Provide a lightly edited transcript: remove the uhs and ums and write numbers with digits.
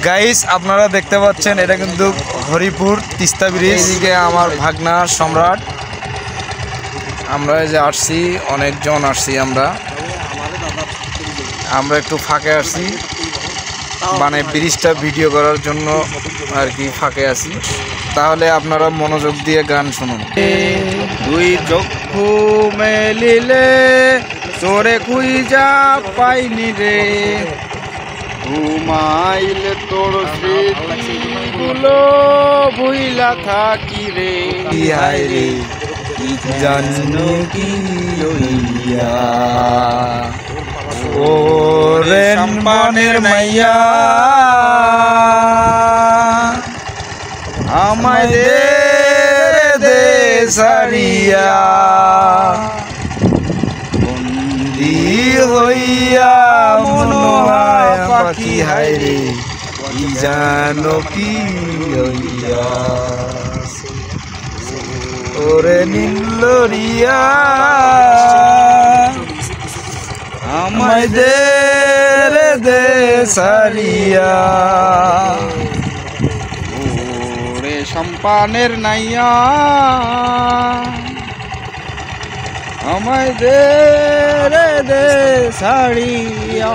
Guys আপনারা দেখতে পাচ্ছেন এটা কিন্তু হরিপুর তিস্তা ব্রিজ। এদিকে আমার ভাগনা সম্রাট, আমরা এই যে আসছি, অনেকজন আসছি, আমরা একটু ফাঁকে আসছি, মানে ব্রিজটা ভিডিও করার জন্য আর কি ফাঁকে আছি। তাহলে আপনারা মনোযোগ দিয়ে গান শুনুন। দুই চক্ষু মেলিলে তোরে খুঁজা পাইনি রে, ঘুমাইলে তোর স্মৃতিগুলো ভুইলা থাকি রে, হায় রে জানো কি লইয়া ও রে সম্মানের মাইয়া, আমায় দে সারিয়া, বন্দি হইয়া মনোহায় পাখি, হায় রে জানো কি লইয়া ওরে নীলরিয়া, আমায় দে সারিয়া, ওরে সম্পানের নাইয়া, আমায় দে সারিয়া।